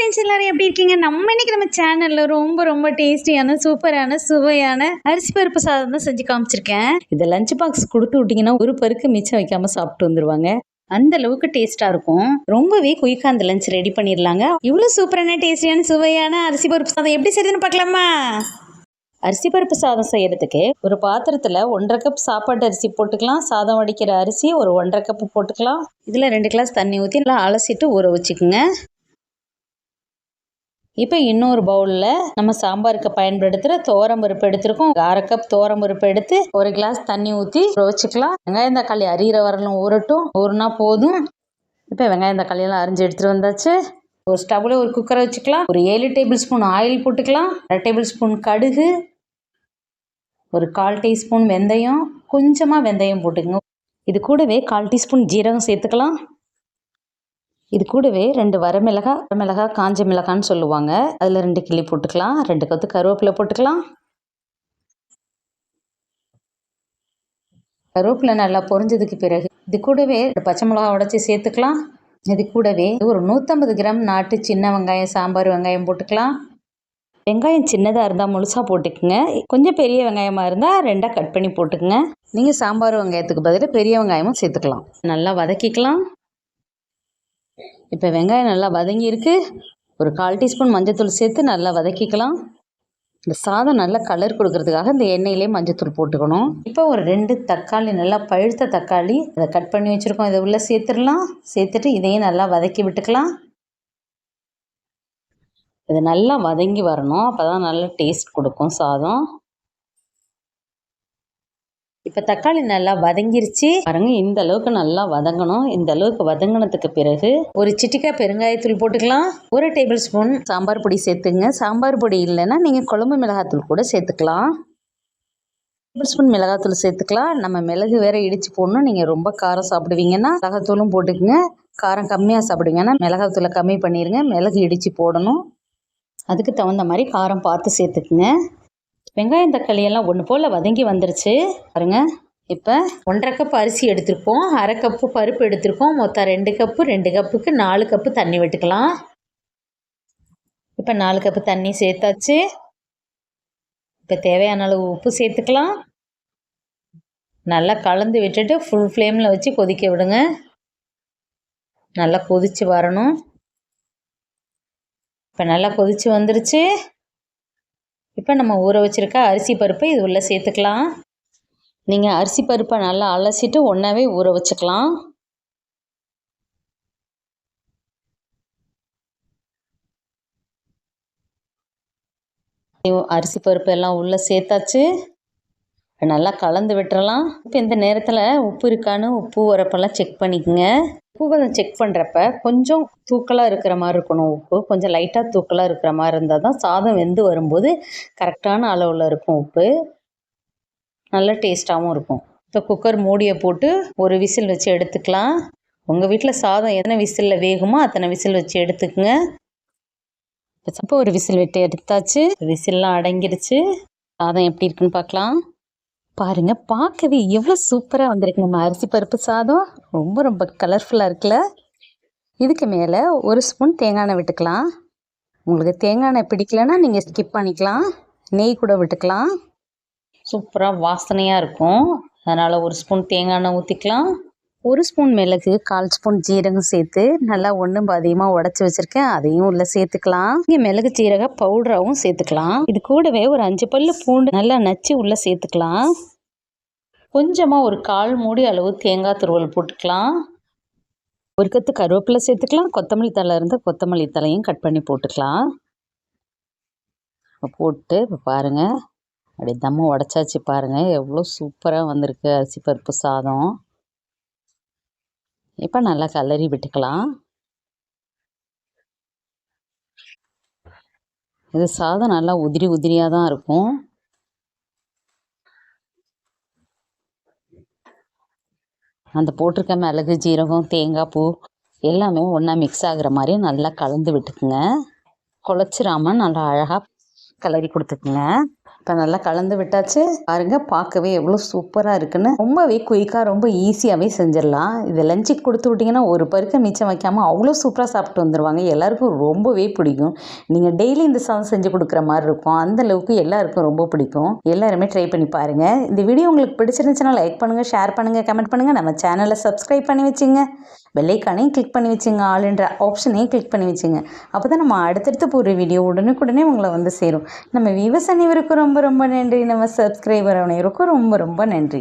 Friends எல்லாரும் எப்படி இருக்கீங்க? நம்ம சேனல்ல ரொம்ப ரொம்ப டேஸ்டியான சூப்பரான சுவையான அரிசி பருப்பு சாதம் தான் செஞ்சு காமிச்சிருக்கேன். இதை லஞ்ச் பாக்ஸ் கொடுத்து விட்டீங்கன்னா ஒரு பருக்கு மிச்சம் வைக்காம சாப்பிட்டு வந்துருவாங்க. அந்த அளவுக்கு டேஸ்டா இருக்கும். ரொம்பவே குயிக்கா அந்த லஞ்ச் ரெடி பண்ணிடலாங்க. இவ்வளவு சூப்பரான டேஸ்டியான சுவையான அரிசி பருப்பு சாதம் எப்படி செய்யுதுன்னு பார்க்கலாமா? அரிசி பருப்பு சாதம் செய்யறதுக்கு ஒரு பாத்திரத்துல 1.5 கப் சாப்பாட்டு அரிசி போட்டுக்கலாம். சாதம் வடிக்கிற அரிசி ஒரு 1.5 கப் போட்டுக்கலாம். இதுல 2 கிளாஸ் தண்ணி ஊற்றி நல்லா அலசிட்டு ஊற வச்சுக்கோங்க. இப்போ இன்னொரு பவுலில் நம்ம சாம்பாருக்கு பயன்படுத்துகிற துவரம் பருப்பு எடுத்துருக்கோம். 1/2 கப் துவரம் பருப்பு எடுத்து 1 கிளாஸ் தண்ணி ஊற்றி வச்சுக்கலாம். வெங்காயம் தக்காளி அரியிற வரலும் ஊறட்டும். ஊறுனா போதும். இப்போ வெங்காயம் தக்காளியெல்லாம் அரிஞ்சு எடுத்துகிட்டு வந்தாச்சு. ஒரு ஸ்டவ்வில் ஒரு குக்கரை வச்சுக்கலாம். ஒரு 7 டேபிள் ஸ்பூன் ஆயில் போட்டுக்கலாம். 1/2 டேபிள் ஸ்பூன் கடுகு, ஒரு 1/4 டீஸ்பூன் வெந்தயம், கொஞ்சமாக வெந்தயம் போட்டுக்கோங்க. இது கூடவே 1/4 டீஸ்பூன் ஜீரகம் சேர்த்துக்கலாம். இது கூடவே 2 வரமிளகா காஞ்ச மிளகான்னு சொல்லுவாங்க, அதில் 2 கிள்ளி போட்டுக்கலாம். 2 கொத்து கருவேப்பிலை போட்டுக்கலாம். கருவேப்பிலை நல்லா பொரிஞ்சதுக்கு பிறகு இது கூடவே 2 பச்சை மிளகா உடைச்சி சேர்த்துக்கலாம். இது கூடவே ஒரு 150 கிராம் நாட்டு சின்ன வெங்காயம், சாம்பார் வெங்காயம் போட்டுக்கலாம். வெங்காயம் சின்னதாக இருந்தால் முழுசாக போட்டுக்குங்க. கொஞ்சம் பெரிய வெங்காயமாக இருந்தால் 2ஆக கட் பண்ணி போட்டுக்குங்க. நீங்கள் சாம்பார் வெங்காயத்துக்கு பதிலாக பெரிய வெங்காயமும் சேர்த்துக்கலாம். நல்லா வதக்கிக்கலாம். இப்போ வெங்காயம் நல்லா வதங்கியிருக்கு. ஒரு 1/4 டீஸ்பூன் மஞ்சத்தூள் சேர்த்து நல்லா வதக்கிக்கலாம். இந்த சாதம் நல்லா கலர் கொடுக்கறதுக்காக இந்த எண்ணெயிலே மஞ்சத்தூள் போட்டுக்கணும். இப்போ ஒரு 2 தக்காளி, நல்லா பழுத்த தக்காளி அதை கட் பண்ணி வச்சுருக்கோம். இதை உள்ளே சேர்த்துடலாம். சேர்த்துட்டு இதையும் நல்லா வதக்கி விட்டுக்கலாம். இது நல்லா வதங்கி வரணும். அப்போ தான் நல்லா டேஸ்ட் கொடுக்கும் சாதம். இப்போ தக்காளி நல்லா வதங்கிருச்சு பாருங்க. இந்த அளவுக்கு நல்லா வதங்கணும். இந்த அளவுக்கு வதங்கினதுக்கு பிறகு ஒரு சிட்டிக்கா பெருங்காயத்தூள் போட்டுக்கலாம். 1 டேபிள் ஸ்பூன் சாம்பார் பொடி சேர்த்துங்க. சாம்பார் பொடி இல்லைன்னா நீங்கள் குழம்பு மிளகாத்தூள் கூட சேர்த்துக்கலாம். 1 டேபிள் ஸ்பூன் மிளகாத்தூள் சேர்த்துக்கலாம். நம்ம மிளகு வேற இடித்து போடணும். நீங்கள் ரொம்ப காரம் சாப்பிடுவீங்கன்னா மிளகாத்தூளும் போட்டுக்குங்க. காரம் கம்மியாக சாப்பிடுவீங்கன்னா மிளகாத்தூளை கம்மி பண்ணிடுங்க. மிளகு இடித்து போடணும். அதுக்கு தகுந்த மாதிரி காரம் பார்த்து சேர்த்துக்குங்க. வெங்காயம் தக்காளி எல்லாம் ஒன்று போல் வதங்கி வந்துருச்சு பாருங்க. இப்போ 1.5 கப் அரிசி எடுத்திருக்கோம். 1/2 கப்பு பருப்பு எடுத்திருக்கோம். மொத்தம் 2 கப்பு. 2 கப்புக்கு 4 கப்பு தண்ணி விட்டுக்கலாம். இப்போ 4 கப்பு தண்ணி சேர்த்தாச்சு. இப்போ தேவையான அளவு உப்பு சேர்த்துக்கலாம். நல்லா கலந்து விட்டுட்டு ஃபுல் ஃப்ளேமில் வச்சு கொதிக்க விடுங்க. நல்லா கொதித்து வரணும். இப்போ நல்லா கொதித்து வந்துருச்சு. இப்போ நம்ம ஊற வச்சுருக்க அரிசி பருப்பை இது உள்ளே சேர்த்துக்கலாம். நீங்கள் அரிசி பருப்பை நல்லா அலசிட்டு ஒன்றாவே ஊற வச்சுக்கலாம். அரிசி பருப்பு எல்லாம் உள்ளே சேர்த்தாச்சு. நல்லா கலந்து விட்டுறலாம். இப்போ இந்த நேரத்தில் உப்பு இருக்கான்னு உப்பு உரப்பெல்லாம் செக் பண்ணிக்கோங்க. உப்பு கொஞ்சம் செக் பண்ணுறப்ப கொஞ்சம் தூக்கலாக இருக்கிற மாதிரி இருக்கணும். உப்பு கொஞ்சம் லைட்டாக தூக்கலாக இருக்கிற மாதிரி இருந்தால் தான் சாதம் வெந்து வரும்போது கரெக்டான அளவில் இருக்கும். உப்பு நல்ல டேஸ்ட்டாகவும் இருக்கும். இப்போ குக்கர் மூடியை போட்டு ஒரு விசில் வச்சு எடுத்துக்கலாம். உங்கள் வீட்டில் சாதம் எத்தனை விசிலில் வேகுமோ அத்தனை விசில் வச்சு எடுத்துக்கோங்க. இப்போ ஒரு விசில் விட்டு எடுத்தாச்சு. விசில்லாம் அடங்கிருச்சு. சாதம் எப்படி இருக்குன்னு பார்க்கலாம். பாருங்க, பார்க்கவே எவ்வளோ சூப்பராக வந்திருக்கு நம்ம அரிசி பருப்பு சாதம். ரொம்ப ரொம்ப கலர்ஃபுல்லாக இருக்குல்ல. இதுக்கு மேலே 1 ஸ்பூன் தேங்காய் எண்ணெய் விட்டுக்கலாம். உங்களுக்கு தேங்காய் எண்ணெய் பிடிக்கலன்னா நீங்கள் ஸ்கிப் பண்ணிக்கலாம். நெய் கூட விட்டுக்கலாம். சூப்பராக வாசனையாக இருக்கும். அதனால் 1 ஸ்பூன் தேங்காய் எண்ணெய் ஊற்றிக்கலாம். 1 ஸ்பூன் மிளகு, 1/4 ஸ்பூன் ஜீரகம் சேர்த்து நல்லா ஒன்றும் அதிகமாக உடச்சி வச்சுருக்கேன். அதையும் உள்ளே சேர்த்துக்கலாம். இங்கே மிளகு ஜீரக பவுடராகவும் சேர்த்துக்கலாம். இது கூடவே ஒரு 5 பல்லு பூண்டு நல்லா நச்சு உள்ளே சேர்த்துக்கலாம். கொஞ்சமாக ஒரு 1/4 மூடி அளவு தேங்காய் துருவல் போட்டுக்கலாம். 1 கொத்து கருவேப்பிலை சேர்த்துக்கலாம். கொத்தமல்லி தழை இருந்தால் கொத்தமல்லி தலையும் கட் பண்ணி போட்டுக்கலாம். போட்டு இப்போ பாருங்கள், அப்படி தம்மை உடச்சாச்சு. பாருங்கள் எவ்வளோ சூப்பராக வந்திருக்கு அரிசி பருப்பு சாதம். இப்போ நல்லா கலரி விட்டுக்கலாம். இது சாதம் நல்லா உதிரி உதிரியாக தான் இருக்கும். அந்த போட்டிருக்க மிளகு, ஜீரகம், தேங்காய் பூ எல்லாமே ஒன்றா மிக்ஸ் ஆகுற மாதிரி நல்லா கலந்து விட்டுக்குங்க. குழச்சிராமல் நல்லா அழகாக கலரி கொடுத்துக்குங்க. இப்போ நல்லா கலந்து விட்டாச்சு. பாருங்கள், பார்க்கவே எவ்வளோ சூப்பராக இருக்குன்னு. ரொம்பவே குயிக்காக ரொம்ப ஈஸியாகவே செஞ்சிடலாம். இதை லஞ்சுக்கு கொடுத்து விட்டிங்கன்னா ஒரு பருக்க மிச்சம் வைக்காமல் அவ்வளோ சூப்பராக சாப்பிட்டு வந்துடுவாங்க. எல்லாருக்கும் ரொம்பவே பிடிக்கும். நீங்கள் டெய்லி இந்த சாதம் செஞ்சு கொடுக்குற மாதிரி இருக்கும். அந்தளவுக்கு எல்லாருக்கும் ரொம்ப பிடிக்கும். எல்லாருமே ட்ரை பண்ணி பாருங்கள். இந்த வீடியோ உங்களுக்கு பிடிச்சிருந்துச்சுன்னா லைக் பண்ணுங்கள், ஷேர் பண்ணுங்கள், கமெண்ட் பண்ணுங்கள். நம்ம சேனலை சப்ஸ்கிரைப் பண்ணி வச்சுங்க. பெல்லைக்கானையும் கிளிக் பண்ணி வச்சுங்க. ஆல்ன்ற ஆப்ஷனையும் கிளிக் பண்ணி வச்சுங்க. அப்போ தான் நம்ம அடுத்தடுத்து போகிற வீடியோ உடனுக்குடனே உங்களை வந்து சேரும். நம்ம வியூவர்ஸ் அனைவருக்கும் ரொம்ப ரொம்ப நன்றி. நம்ம சப்ஸ்கிரைபர் அனைவருக்கும் ரொம்ப ரொம்ப நன்றி.